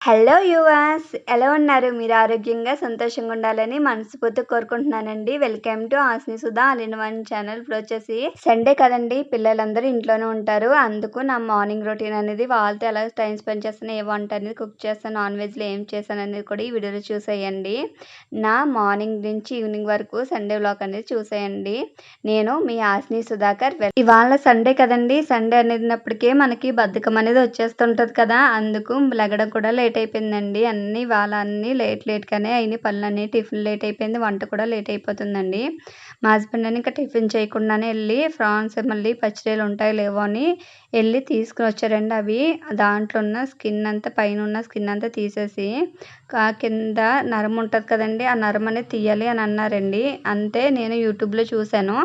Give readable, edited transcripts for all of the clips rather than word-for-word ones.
Hello yours, ఎలా ఉన్నారు? మీరు ఆరోగ్యంగా, సంతోషంగా ఉండాలని మనస్ఫూర్తిగా కోరుకుంటున్నానండి. వెల్కమ్ టు ఆస్ని Sudha all in one channel. ఇప్పుడొచ్చేసి సండే కదండీ! పిల్లలందరూ ఇంట్లోనే ఉంటారు. అందుకు నా మార్నింగ్ రొటీన్ అనేది వాళ్ళతో ఎలా టైం స్పెండ్ చేస్తాను, ఏ వంట అనేది కుక్ చేస్తాను, నాన్ వెజ్‌లో ఏం చేశాననేది కూడా ఈ వీడియోలో చూసేయండి. నా మార్నింగ్ నుంచి ఈవినింగ్ వరకు సండే వ్లాగ్ అనేది చూసేయండి. నేను మీ ఆస్ని సుధాకర్. ఇవాళ సండే కదండీ! సండే అనేటప్పటికే మనకి బద్ధకం అనేది వచ్చేస్తుంటది కదా! అందుకు లెగడం కూడా లేట్ అయిపోయిందండి. అన్నీ లేట్‌గానే అయినాయి పనులన్నీ. టిఫిన్ లేట్ అయిపోయింది. వంట కూడా లేట్ అయిపోతుందండి. మా హస్బెండ్ అని ఇంకా టిఫిన్ చేయకుండానే ఎళ్లి ఫ్రాన్స్ మళ్ళీ పచ్చిరొయ్యలు ఉంటాయో లేవో అని ఎళ్లి తీసుకొనొచ్చారండి. అవి దాంట్లో ఉన్న స్కిన్ అంతా పైనున్న స్కిన్ అంతా తీసేసి కింద నరం ఉంటది కదండీ! ఆ నరం అనేది తీయాలి అని అన్నారండి. అంటే నేను యూట్యూబ్‌లో చూసాను.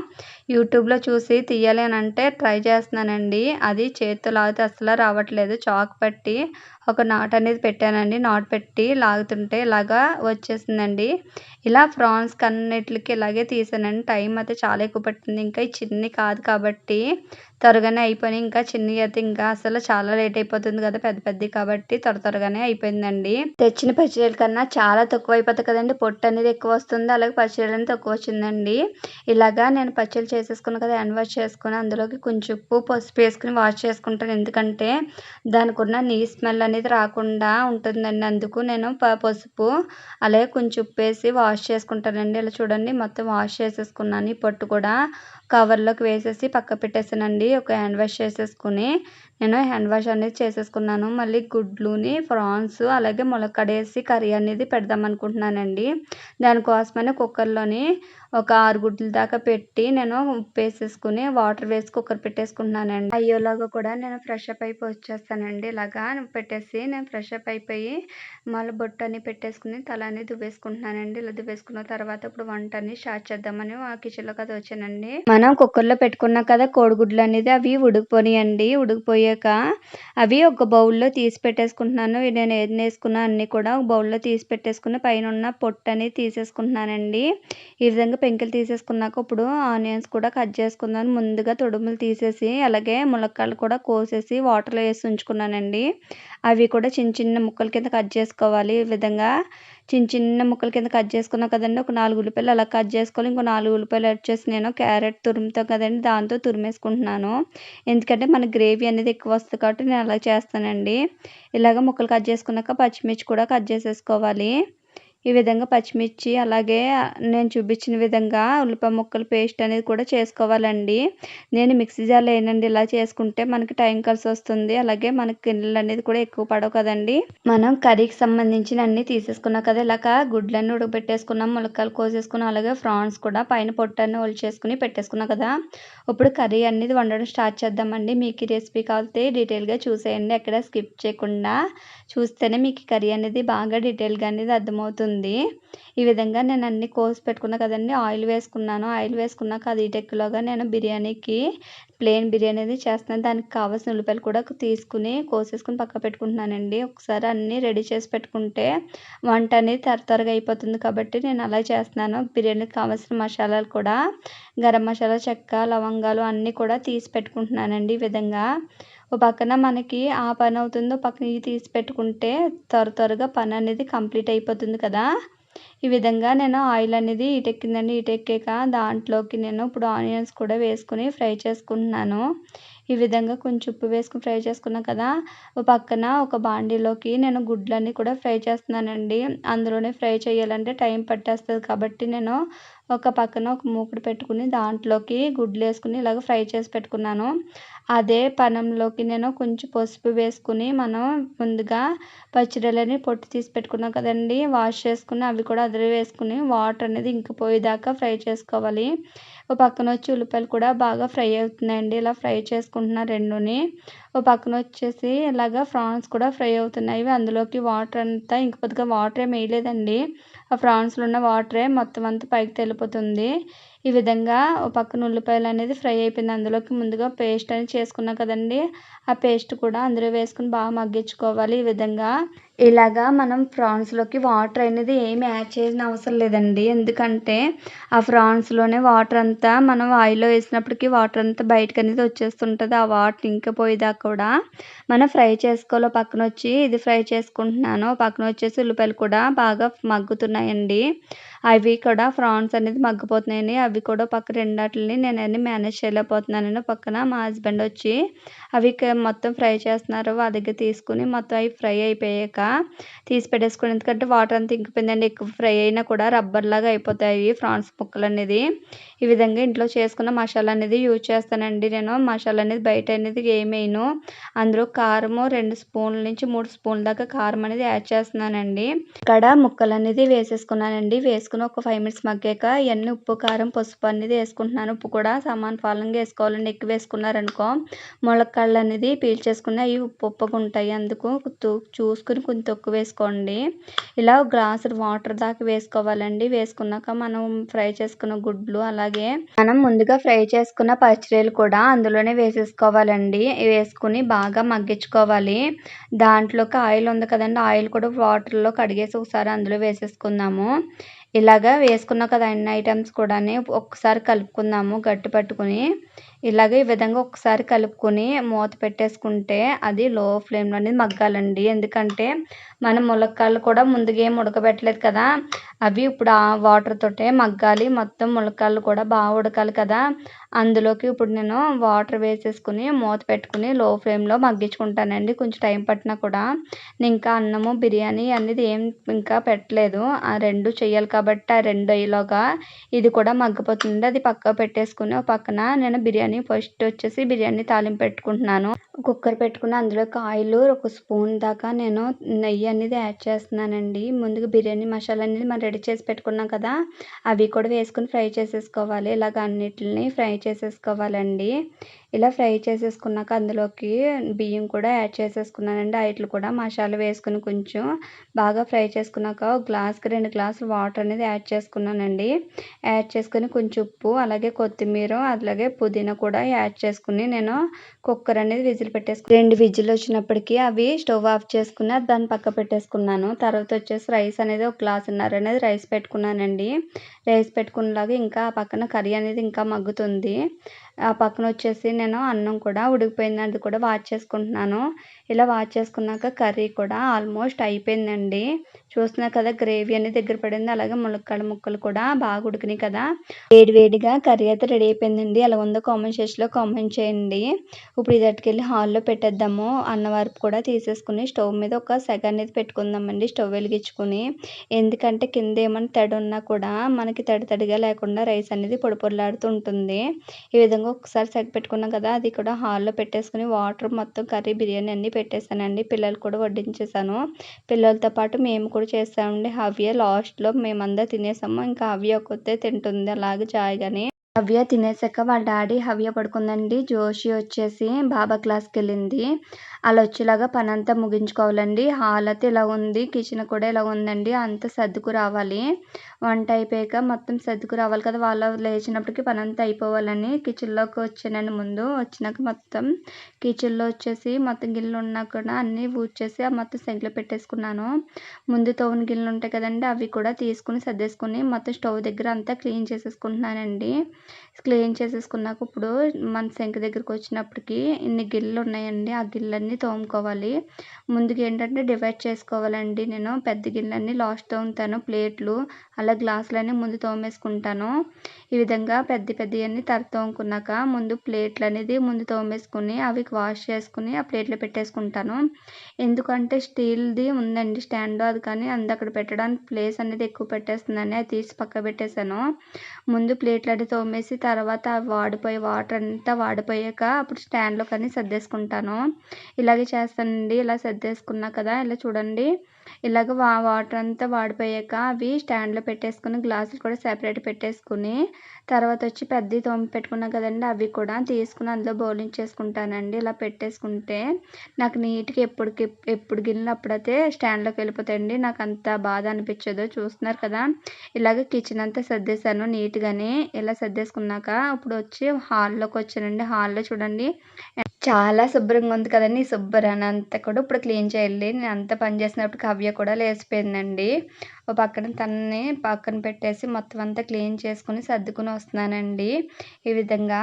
యూట్యూబ్‌లో చూసి తీయాలి అని అంటే ట్రై చేస్తున్నానండి. అది చేత్తో లాగితే అస్సలు రావట్లేదు. చాక్ పట్టి ఒక నాట్ అనేది పెట్టానండి. నాట్ పెట్టి లాగుతుంటే ఇలాగా వచ్చేసిందండి. ఇలా ఫ్రాన్స్ కన్నిటికి ఇలాగే తీసానండి. టైం అయితే చాలా ఎక్కువ పట్టింది. ఇంకా ఈ చిన్నయి కాదు కాబట్టి త్వరగానే అయిపోయినాయి. ఇంకా చిన్నయి అయితే ఇంకా అసలు చాలా లేట్ అయిపోతుంది కదా! పెద్దయి కాబట్టి త్వరగానే అయిపోయిందండి. తెచ్చిన పచ్చిరొయ్యల కన్నా చాలా తక్కువ అయిపోతాయి కదండీ! పొట్టు అనేది ఎక్కువ వస్తుంది. అలాగే పచ్చిరొయ్యలు అనేది తక్కువ వచ్చిందండి. ఇలాగా నేను పచ్చళ్ళు చేసేసుకున్నా కదా! హ్యాండ్ వాష్ చేసుకొని అందులోకి కొంచెం ఉప్పు, పసుపు వేసుకొని వాష్ చేసుకుంటాను. ఎందుకంటే దానికున్న నీసు స్మెల్ అనేది రాకుండా ఉంటుందండి. అందుకు నేను పసుపు అలాగే కొంచెం ఉప్పేసి వాష్ చేసుకుంటానండి. ఇలా చూడండి మొత్తం వాష్ చేసేసుకున్నాను. ఈ పొట్టు కూడా కవర్‌లోకి వేసేసి పక్కకు పెట్టేసానండి. ఒక హ్యాండ్ వాష్ చేసేసుకొని నేను హ్యాండ్ వాష్ అనేది చేసేసుకున్నాను. మళ్ళీ గుడ్లుని, ఫ్రాన్స్ అలాగే ములక్కాడేసి కర్రీ అనేది పెడదామనుకుంటున్నానండి. దానికోసమని కుక్కర్‌లోని ఒక 6 గుడ్ల దాకా పెట్టి నేను ఉప్పేసేసుకొని వాటర్ వేసి కుక్కర్ పెట్టేసుకుంటున్నానండి. అయ్యేలోగా కూడా నేను ఫ్రెష్ అప్ అయిపోయి వచ్చేస్తానండి. ఇలాగా పెట్టేసి నేను ఫ్రెష్ అప్ అయిపోయి మళ్ళీ బొట్టని పెట్టేసుకుని తల అనేది దువ్వేసుకుంటున్నానండి. ఇలా దువ్వేసుకున్న తర్వాత ఇప్పుడు వంటని స్టార్ట్ చేద్దామని కిచెన్‌లోకి అయితే వచ్చానండి. మనం కుక్కర్‌లో పెట్టుకున్నాం కదా కోడిగుడ్లు అనేది అవి ఉడికిపోయినాయండి. ఉడికిపోయాక అవి ఒక బౌల్‌లో తీసి పెట్టేసుకుంటున్నాను. నేను ఎన్నేసుకున్నా అన్నీ కూడా ఒక బౌల్‌లో తీసి పెట్టేసుకుని పైనున్న పొట్టు అనేది తీసేసుకుంటున్నానండి. ఈ విధంగా పెంకులు తీసేసుకున్నాక ఇప్పుడు ఆనియన్స్ కూడా కట్ చేసుకుందాం. ముందుగా తొడుములు తీసేసి అలాగే ములక్కాడలు కూడా కోసేసి వాటర్‌లో వేసి ఉంచుకున్నానండి. అవి కూడా చిన్న ముక్కల కింద కట్ చేసుకోవాలి. ఈ విధంగా చిన్న ముక్కల కింద కట్ చేసుకున్నా కదండీ! ఒక 4 ఉల్లిపాయలు అలా కట్ చేసుకోవాలి. ఇంకో 4 ఉల్లిపాయలు వచ్చేసి నేను క్యారెట్ తురుముతాం కదండీ! దాంతో తురిమేసుకుంటున్నాను. ఎందుకంటే మన గ్రేవీ అనేది ఎక్కువ వస్తది కాబట్టి నేను అలా చేస్తానండి. ఇలాగ ముక్కలు కట్ చేసుకున్నాక పచ్చిమిర్చి కూడా కట్ చేసేసుకోవాలి. ఈ విధంగా పచ్చిమిర్చి అలాగే నేను చూపించిన విధంగా ఉల్లిపాయ ముక్కలు పేస్ట్ అనేది కూడా చేసుకోవాలండి. నేను మిక్సీ జార్‌లో వేయనండి. ఇలా చేసుకుంటే మనకి టైం కలిసొస్తుంది. అలాగే మనకి గిన్నెలు అనేది కూడా ఎక్కువ పడవు కదండీ! మనం కర్రీకి సంబంధించిన అన్నీ తీసేసుకున్నాం కదా! ఇలాగా గుడ్లన్నీ ఉడకబెట్టేసుకున్నాం. ములక్కాయలు కోసేసుకున్నాం. అలాగే ఫ్రాన్స్ కూడా పైన పొట్టన్ని ఒలిచేసుకొని పెట్టేసుకున్నాం కదా! ఇప్పుడు కర్రీ అనేది వండడం స్టార్ట్ చేద్దామండి. మీకు ఈ రెసిపీ కావాలంటే డీటెయిల్‌గా చూసేయండి. ఎక్కడ స్కిప్ చేయకుండా చూస్తేనే మీకు కర్రీ అనేది బాగా డీటెయిల్‌గా అనేది అర్థమవుతుంది. ఈ విధంగా నేను అన్నీ కోసి పెట్టుకున్నా కదండీ! ఆయిల్ వేసుకున్నాను. ఆయిల్ వేసుకున్నాక అది హీటెక్కేలోగా నేను బిర్యానీకి ప్లెయిన్ బిర్యానీ అనేది చేస్తున్నాను. దానికి కావాల్సిన ఉల్లిపాయలు కూడా తీసుకుని కోసేసుకొని పక్కన పెట్టుకుంటున్నానండి. ఒకసారి అన్నీ రెడీ చేసి పెట్టుకుంటే వంట అనేది త్వరగా అయిపోతుంది కాబట్టి నేను అలా చేస్తున్నాను. బిర్యానీకి కావాల్సిన మసాలాలు కూడా గరం మసాలా, చెక్క, లవంగాలు అన్నీ కూడా తీసి పెట్టుకుంటున్నానండి. ఈ విధంగా ఓ పక్కన మనకి ఆ పని అవుతుంది. ఓ పక్కన ఇవి తీసి పెట్టుకుంటే త్వరగా పని అనేది కంప్లీట్ అయిపోతుంది కదా! ఈ విధంగా నేను ఆయిల్ అనేది హీటెక్కిందండి. హీటెక్కాక దాంట్లోకి నేను ఇప్పుడు ఆనియన్స్ కూడా వేసుకొని ఫ్రై చేసుకుంటున్నాను. ఈ విధంగా కొంచెం ఉప్పు వేసుకొని ఫ్రై చేసుకున్నా కదా! ఓ పక్కన ఒక బాండీలోకి నేను గుడ్లన్నీ కూడా ఫ్రై చేస్తున్నానండి. అందులోనే ఫ్రై చేయాలంటే టైం పట్టేస్తది కాబట్టి నేను ఒక పక్కన ఒక మూకుడు పెట్టుకుని దాంట్లోకి గుడ్లేసుకుని ఇలాగ ఫ్రై చేసి పెట్టుకున్నాను. అదే పెనంలోకి నేను కొంచెం పసుపు వేసుకుని మనం ముందుగా పచ్చిరొయ్యలని పొట్టు తీసి పెట్టుకున్నాం కదండీ! వాష్ చేసుకుని అవి కూడా అందులో వేసుకుని వాటర్ అనేది ఇంకిపోయేదాకా ఫ్రై చేసుకోవాలి. ఓ పక్కన వచ్చి ఉల్లిపాయలు కూడా బాగా ఫ్రై అవుతున్నాయండి. ఇలా ఫ్రై చేసుకుంటున్నా రెండుని. ఓ పక్కన వచ్చేసి ఇలాగా ఫ్రాన్స్ కూడా ఫ్రై అవుతున్నాయి. అందులోకి వాటర్ అంతా ఇంక కొద్దిగా వాటర్ ఏమి వేయలేదండి. ఆ ఫ్రాన్స్‌లో ఉన్న వాటరే మొత్తం అంతా పైకి తేలిపోతుంది. ఈ విధంగా ఓ పక్కన ఉల్లిపాయలు అనేది ఫ్రై అయిపోయింది. అందులోకి ముందుగా పేస్ట్ అనేది చేసుకున్నా కదండీ! ఆ పేస్ట్ కూడా అందులో వేసుకొని బాగా మగ్గించుకోవాలి. ఈ విధంగా ఇలాగా మనం ప్రాన్స్‌లోకి వాటర్ అనేది ఏమి యాడ్ చేయని అవసరం లేదండి. ఎందుకంటే ఆ ప్రాన్స్‌లోనే వాటర్ అంతా మనం ఆయిల్‌లో వేసినప్పటికి వాటర్ అంతా బయటకనేది వచ్చేస్తుంటది. ఆ వాటర్ ఇంకిపోయేదాకా కూడా మనం ఫ్రై చేసుకోవాలి. పక్కనొచ్చి ఇది ఫ్రై చేసుకుంటున్నాను. పక్కనొచ్చేసి ఉల్లిపాయలు కూడా బాగా మగ్గుతున్నాయండి. అవి కూడా ప్రాన్స్ అనేది మగ్గిపోతున్నాయండి. అవి కూడా పక్క రెండాటిలిని నేనన్నీ మేనేజ్ చేయలేకపోతున్నానండి. పక్కన మా హస్బెండ్ వచ్చి అవి మొత్తం ఫ్రై చేస్తున్నారు. వాళ్ళ దగ్గర తీసుకొని మొత్తం అవి ఫ్రై అయిపోయాక తీసి పెట్టేసుకోండి. ఎందుకంటే వాటర్ అంతా ఇంకిపోయిందండి. ఎక్కువ ఫ్రై అయినా కూడా రబ్బర్‌లాగా అయిపోతాయి ప్రాన్స్ ముక్కలనేది. ఈ విధంగా ఇంట్లో చేసుకున్న మసాలా అనేది యూజ్ చేస్తానండి నేను. మసాలా అనేది బయట అనేది ఏమెయను. అందులో కారము 2 స్పూన్ల నుంచి 3 స్పూన్ల దాకా కారం అనేది యాడ్ చేస్తున్నానండి. ఇక్కడ ముక్కలనేది వేసేసుకున్నానండి. వేసుకొని ఒక 5 మినిట్స్ మగ్గాక ఇయన్నీ ఉప్పు, కారం, పసుపు అనేది వేసుకుంటున్నాను. ఉప్పు కూడా సమానపాలంగా వేసుకోవాలండి. ఎక్కువ వేసుకున్నారనుకో ములక్కాడలు అనేది పీల్చేసుకుని అవి ఉప్పుగా ఉంటాయి. అందుకు చూసుకొని కొంచెం తక్కువ వేసుకోండి. ఇలా గ్లాసుడు వాటర్ దాకా వేసుకోవాలండి. వేసుకున్నాక మనం ఫ్రై చేసుకున్న గుడ్లు అలాగే మనం ముందుగా ఫ్రై చేసుకున్న పచ్చిరొయ్యలు కూడా అందులోనే వేసేసుకోవాలండి. వేసుకొని బాగా మగ్గించుకోవాలి. దాంట్లోకి ఆయిల్ ఉంది కదండీ! ఆయిల్ కూడా వాటర్‌లో కడిగేసి ఒకసారి అందులో వేసేసుకుందాము. ఇలాగా వేసుకున్నాం కదా అన్ని ఐటెమ్స్ కూడాని ఒక్కసారి కలుపుకుందాము గట్టి పట్టుకొని. ఈ విధంగా ఒకసారి కలుపుకొని మూత పెట్టేసుకుంటే అది లో ఫ్లేమ్‌లోనే మగ్గాలండి. ఎందుకంటే మనం ములక్కాడలు కూడా ముందుగా ఏం ఉడకబెట్టలేదు కదా! అవి ఇప్పుడు ఆ వాటర్ తోటే మగ్గాలి. మొత్తం ములక్కాడలు కూడా బాగా ఉడకాలి కదా! అందులోకి ఇప్పుడు నేను వాటర్ వేసేసుకొని మూత పెట్టుకొని లో ఫ్లేమ్‌లో మగ్గించుకుంటానండి. కొంచెం టైం పట్టినా కూడా నేను ఇంకా అన్నము, బిర్యానీ అనేది ఏం ఇంకా పెట్టలేదు. ఆ 2 చేయాలి కాబట్టి ఆ 2 అయ్యేలోగా ఇది కూడా మగ్గిపోతుంది. అది పక్కకు పెట్టేసుకొని ఒక పక్కన నేను బిర్యానీ ఫస్ట్ వచ్చేసి బిర్యానీ తాలింపు పెట్టుకుంటున్నాను. కుక్కర్ పెట్టుకుని అందులోకి ఆయిల్ ఒక స్పూన్ దాకా నేను నెయ్యి అనేది యాడ్ చేస్తున్నానండి. ముందుగా బిర్యానీ మసాలా అనేది మనం రెడీ చేసి పెట్టుకున్నాం కదా! అవి కూడా వేసుకొని ఫ్రై చేసేసుకోవాలి. ఇలాగ అన్నిటిని ఫ్రై చేసేసుకోవాలండి. ఇలా ఫ్రై చేసేసుకున్నాక అందులోకి బియ్యం కూడా యాడ్ చేసేసుకున్నానండి. ఆయిట్లు కూడా మసాలా వేసుకొని కొంచెం బాగా ఫ్రై చేసుకున్నాక ఒక గ్లాస్‌కి 2 గ్లాసులు వాటర్ అనేది యాడ్ చేసుకున్నానండి. యాడ్ చేసుకొని కొంచెం ఉప్పు అలాగే కొత్తిమీర అలాగే పుదీనా కూడా యాడ్ చేసుకొని నేను కుక్కర్ అనేది విజిల్ పెట్టేసుకుని 2 విజిల్ వచ్చినప్పటికి అవి స్టవ్ ఆఫ్ చేసుకుని దాన్ని పక్క పెట్టేసుకున్నాను. తర్వాత వచ్చేసి రైస్ అనేది ఒక గ్లాసున్నర అనేది రైస్ పెట్టుకున్నానండి. రైస్ పెట్టుకునేలాగా ఇంకా ఆ పక్కన కర్రీ అనేది ఇంకా మగ్గుతుంది. ఆ పక్కన వచ్చేసి నేను అన్నం కూడా ఉడికిపోయింది. అది కూడా వాచ్ చేసుకుంటున్నాను. ఇలా వాచ్ చేసుకున్నాక కర్రీ కూడా ఆల్మోస్ట్ అయిపోయిందండి. చూస్తున్నారు కదా గ్రేవీ అనేది దగ్గర పడింది. అలాగే ములక్కాడ ముక్కలు కూడా బాగా ఉడికినాయి కదా! వేడి వేడిగా కర్రీ అయితే రెడీ అయిపోయిందండి. ఎలా ఉందో కామెంట్ సెక్షన్‌లో కామెంట్ చేయండి. ఇప్పుడు ఇది అట్టుకెళ్ళి హాల్‌లో పెట్టేద్దాము. అన్నవరపు కూడా తీసేసుకొని స్టవ్ మీద ఒక సెగ అనేది పెట్టుకుందామండి. స్టవ్ వెలిగించుకొని. ఎందుకంటే కింద ఏమన్నా తడి ఉన్నా కూడా మనకి తడిగా లేకుండా రైస్ అనేది పొడి పొడిలాడుతూ ఉంటుంది. ఈ విధంగా ఒకసారి సెగ పెట్టుకున్నాం కదా! అది కూడా హాల్‌లో పెట్టేసుకొని వాటర్ మొత్తం కర్రీ, బిర్యానీ అన్నీ పెట్టేసానండి. పిల్లలకి కూడా వడ్డించేసాను. పిల్లలతో పాటు మేము కూడా చేసామండి. హవ్య లాస్ట్‌లో మేమందరం తినేసాము. ఇంకా హవ్య ఒక్కతే తింటుంది అలాగే జాయిగాని. హవ్య తినేసాక వాళ్ళ డాడీ హవ్య పడుకుందండి. జోషి వచ్చేసి బాబా క్లాస్‌కెళ్ళింది. ఆళ్ళొచ్చేలాగా పనంతా ముగించుకోవాలండి. హాల్ అయితే ఇలా ఉంది. కిచెన్ కూడా ఇలా ఉందండి. అంతా సర్దుకు రావాలి. వంట అయిపోయాక మొత్తం సర్దుకు రావాలి కదా! వాళ్ళు లేచినప్పటికి పనంతా అయిపోవాలని కిచెన్‌లోకి వచ్చానండి ముందు. వచ్చినాక మొత్తం కిచెన్‌లో వచ్చేసి మొత్తం గిన్నెలున్నా కూడా అన్నీ ఊడ్చేసి మొత్తం సింక్‌లో పెట్టేసుకున్నాను. ముందు తోమిన గిన్నెలు ఉంటాయి కదండీ! అవి కూడా తీసుకొని సర్దేసుకొని మొత్తం స్టవ్ దగ్గర అంతా క్లీన్ చేసేసుకుంటున్నానండి. క్లీన్ చేసేసుకున్నాక ఇప్పుడు మన సింక్ దగ్గరికి వచ్చినప్పటికి ఇన్ని గిన్నెలు ఉన్నాయండి. ఆ గిన్నెలన్నీ తోముకోవాలి. ముందుగా ఏంటంటే డివైడ్ చేసుకోవాలండి. నేను పెద్ద గిన్నెలన్నీ లాస్ట్ తోముతాను. ప్లేట్లు అలా గ్లాసులన్నీ ముందు తోమేసుకుంటాను. ఈ విధంగా పెద్దయన్నీ తర్వాత తోముకున్నాక ముందు ప్లేట్లు అనేది ముందు తోమేసుకొని అవి వాష్ చేసుకొని ఆ ప్లేట్లో పెట్టేసుకుంటాను. ఎందుకంటే స్టీల్‌ది ఉందండి స్టాండు. అది కానీ అక్కడ పెట్టడానికి ప్లేస్ అనేది ఎక్కువ పెట్టేస్తుందని అది తీసి పక్కకు పెట్టేసాను. ముందు ప్లేట్లన్నీ తోమేసి తర్వాత వాటర్ అంతా వాడిపోయాక అప్పుడు స్టాండ్‌లో కానీ సర్దేసుకుంటాను. ఇలాగే చేస్తానండి. ఇలా సర్దేసుకున్నా కదా! ఇలా చూడండి. ఇలాగ వాటర్ అంతా వాడిపోయాక అవి స్టాండ్‌లో పెట్టేసుకొని గ్లాసులు కూడా సెపరేట్ పెట్టేసుకొని తర్వాత వచ్చి పెద్దయి తోమి పెట్టుకున్నాం కదండీ! అవి కూడా తీసుకొని అందులో బౌలించేసుకుంటానండి. ఇలా పెట్టేసుకుంటే నాకు నీట్‌గా ఎప్పుడు గిన్నెలు అప్పుడైతే స్టాండ్‌లోకి వెళ్ళిపోతాయండి. నాకు అంత బాధ అనిపించదు. చూస్తున్నారు కదా! ఇలాగ కిచెన్ అంతా సర్దేశాను నీట్‌గానే. ఇలా సర్దేసుకున్నాక ఇప్పుడు వచ్చి హాల్‌లోకి వచ్చానండి. హాల్‌లో చూడండి చాలా శుభ్రంగా ఉంది కదండీ! ఈ శుభ్రాన్ని అంతా కూడా ఇప్పుడు క్లీన్ చేయాలి. నేను అంతా పని చేసినప్పుడు కావ్య కూడా లేసిపోయిందండి. ఓ పక్కన తనని పక్కన పెట్టేసి మొత్తం అంతా క్లీన్ చేసుకొని సర్దుకొని వస్తున్నానండి. ఈ విధంగా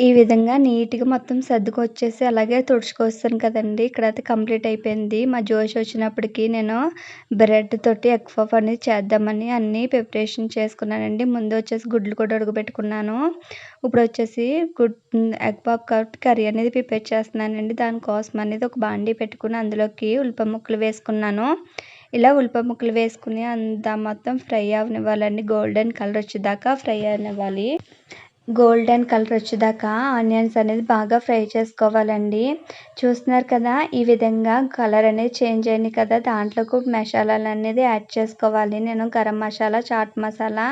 ఈ విధంగా నీట్‌గా మొత్తం సర్దుకొచ్చేసి అలాగే తుడుచుకొస్తాను కదండీ! ఇక్కడైతే కంప్లీట్ అయిపోయింది. మా జోష్ వచ్చినప్పటికి నేను బ్రెడ్ తోటి ఎగ్ పఫ్ అనేది చేద్దామని అన్నీ ప్రిపరేషన్ చేసుకున్నానండి. ముందు వచ్చేసి గుడ్లు కూడా ఉడకబెట్టుకున్నాను. ఇప్పుడొచ్చేసి ఎగ్ పఫ్ కాబట్టి కర్రీ అనేది ప్రిపేర్ చేస్తున్నానండి. దానికోసం అనేది ఒక బాండీ పెట్టుకొని అందులోకి ఉల్లిపాయ ముక్కలు వేసుకున్నాను. ఇలా ఉల్లిపాయ ముక్కలు వేసుకుని అంతా మొత్తం ఫ్రై అవ్వనివ్వాలండి. గోల్డెన్ కలర్ వచ్చేదాకా ఫ్రై అవ్వనివ్వాలి. గోల్డెన్ కలర్ వచ్చేదాకా ఆనియన్స్ అనేది బాగా ఫ్రై చేసుకోవాలండి. చూస్తున్నారు కదా! ఈ విధంగా కలర్ అనేది చేంజ్ అయింది కదా! దాంట్లోకి మసాలాలు అనేది యాడ్ చేసుకోవాలి. నేను గరం మసాలా, చాట్ మసాలా,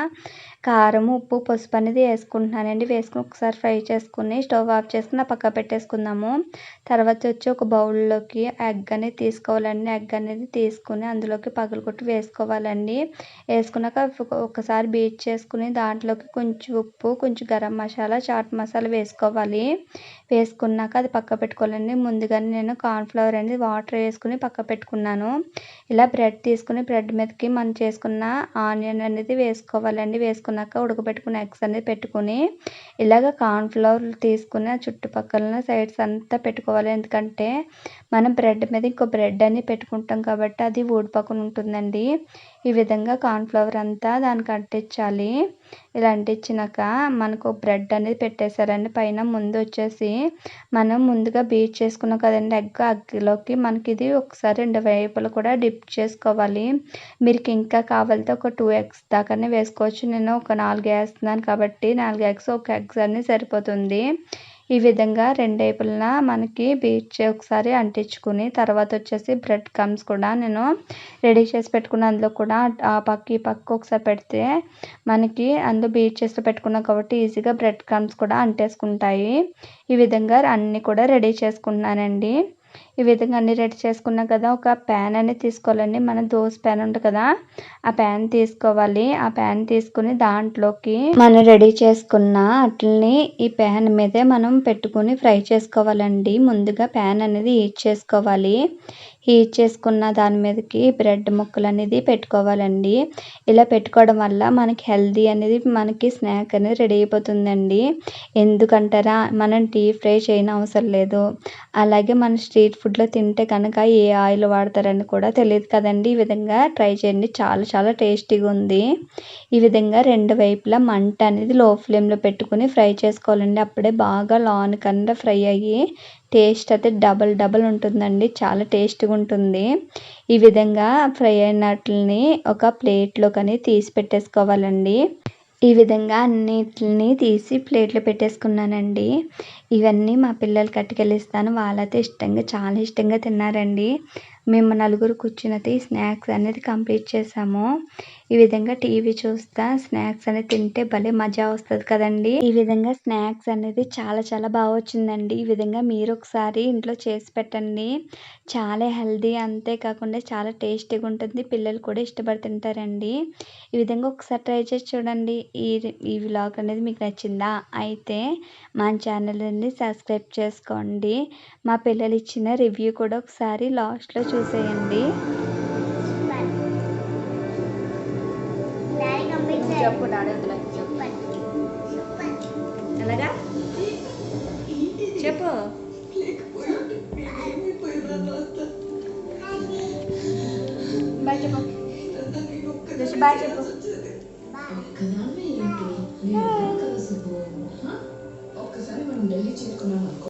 కారం, ఉప్పు, పసుపు అనేది వేసుకుంటున్నానండి. వేసుకొని ఒకసారి ఫ్రై చేసుకుని స్టవ్ ఆఫ్ చేసుకుని పక్కన పెట్టేసుకుందాము. తర్వాత వచ్చి ఒక బౌల్లోకి ఎగ్ అనేది తీసుకోవాలండి. ఎగ్ అనేది తీసుకుని అందులోకి పగలగొట్టి వేసుకోవాలండి. వేసుకున్నాక ఒకసారి బీట్ చేసుకుని దాంట్లోకి కొంచెం ఉప్పు, కొంచెం గరం మసాలా, చాట్ మసాలా వేసుకోవాలి. వేసుకున్నాక అది పక్క పెట్టుకోవాలండి. ముందుగానే నేను కార్న్‌ఫ్లవర్ అనేది వాటర్ వేసుకుని పక్క పెట్టుకున్నాను. ఇలా బ్రెడ్ తీసుకుని బ్రెడ్ మీదకి మనం చేసుకున్న ఆనియన్ అనేది వేసుకోవాలండి. వేసుకున్నాక ఉడకబెట్టుకున్న ఎగ్స్ అనేది పెట్టుకుని ఇలాగ కార్న్‌ఫ్లవర్ తీసుకుని ఆ చుట్టుపక్కల సైడ్స్ అంతా పెట్టుకోవాలి. ఎందుకంటే మనం బ్రెడ్ మీద ఇంకో బ్రెడ్ అని పెట్టుకుంటాం కాబట్టి అది ఊడిపోకుండా ఉంటుందండి. ఈ విధంగా కార్న్‌ఫ్లవర్ అంతా దానికి అంటించాలి. ఇలా అంటించినాక మనకు బ్రెడ్ అనేది పెట్టేశారండి పైన. ముందు వచ్చేసి మనం ముందుగా బీట్ చేసుకున్నాం కదండీ ఎగ్లోకి మనకి ఇది ఒకసారి 2 వైపులు కూడా డిప్ చేసుకోవాలి. మీకు ఇంకా కావాలంటే ఒక 2 ఎగ్స్ దాకానే వేసుకోవచ్చు. నేను ఒక 4 వేస్తున్నాను కాబట్టి 4 ఎగ్స్, ఒక ఎగ్స్ అనేది సరిపోతుంది. ఈ విధంగా రెండు వైపులా మనకి ఒకసారి అంటించుకుని తర్వాత వచ్చేసి బ్రెడ్ క్రమ్స్ కూడా నేను రెడీ చేసి పెట్టుకున్న అందులో కూడా ఆ పక్క ఈ పక్క ఒకసారి పెడితే మనకి అందులో బీట్ చేసి పెట్టుకున్నాం కాబట్టి ఈజీగా బ్రెడ్ క్రమ్స్ కూడా అంటేసుకుంటాయి. ఈ విధంగా అన్నీ కూడా రెడీ చేసుకుంటున్నానండి. ఈ విధంగా అన్నీ రెడీ చేసుకున్నాం కదా! ఒక ప్యాన్ అనేది తీసుకోవాలండి. మన దోస ప్యాన్ ఉంటుంది కదా! ఆ ప్యాన్ తీసుకోవాలి. ఆ ప్యాన్ తీసుకుని దాంట్లోకి మనం రెడీ చేసుకున్న వాటిని ఈ ప్యాన్ మీదే మనం పెట్టుకుని ఫ్రై చేసుకోవాలండి. ముందుగా ప్యాన్ అనేది హీట్ చేసుకోవాలి. హీట్ చేసుకున్న దాని మీదకి బ్రెడ్ ముక్కలు అనేది పెట్టుకోవాలండి. ఇలా పెట్టుకోవడం వల్ల మనకి హెల్తీ అనేది మనకి స్నాక్ అనేది రెడీ అయిపోతుందండి. ఎందుకంటారా మనం డీప్ ఫ్రై చేయనవసరం లేదు. అలాగే మన స్ట్రీట్ ఫుడ్లో తింటే కనుక ఏ ఆయిల్ వాడతారని కూడా తెలియదు కదండి. ఈ విధంగా ట్రై చేయండి. చాలా చాలా టేస్టీగా ఉంది. ఈ విధంగా రెండు వైపులా మంట అనేది లో ఫ్లేమ్లో పెట్టుకుని ఫ్రై చేసుకోవాలండి. అప్పుడే బాగా లోనికన్నా ఫ్రై అయ్యి టేస్ట్ అయితే డబల్ ఉంటుందండి. చాలా టేస్ట్గా ఉంటుంది. ఈ విధంగా ఫ్రై అయినట్లని ఒక ప్లేట్లోకి తీసి పెట్టేసుకోవాలండి. ఈ విధంగా అన్నిటిని తీసి ప్లేట్లో పెట్టేసుకున్నానండి. ఇవన్నీ మా పిల్లలకి అట్టుకెళ్ళిస్తాను. వాళ్ళైతే చాలా ఇష్టంగా తిన్నారండి. మేము నలుగురు కూర్చుని స్నాక్స్ అనేది కంప్లీట్ చేసాము. ఈ విధంగా టీవీ చూస్తా స్నాక్స్ అనేది తింటే భలే మజా వస్తుంది కదండి. ఈ విధంగా స్నాక్స్ అనేది చాలా చాలా బాగా వచ్చిందండి. ఈ విధంగా మీరు ఒకసారి ఇంట్లో చేసి పెట్టండి. చాలా హెల్తీ, అంతేకాకుండా చాలా టేస్టీగా ఉంటుంది. పిల్లలు కూడా ఇష్టపడి తింటారండి. ఈ విధంగా ఒకసారి ట్రై చేసి చూడండి. ఈ వ్లాగ్ అనేది మీకు నచ్చిందా? అయితే మా ఛానల్ని సబ్స్క్రైబ్ చేసుకోండి. మా పిల్లలు ఇచ్చిన రివ్యూ కూడా ఒకసారి లాస్ట్లో చూసేయండి. చెప్పు ఎలాగా చెప్పు బాయ్ చెప్పు బాయ్ చెప్పు. ఒక్కసారి మనం ఢిల్లీ చేరుకున్నాం అనుకో.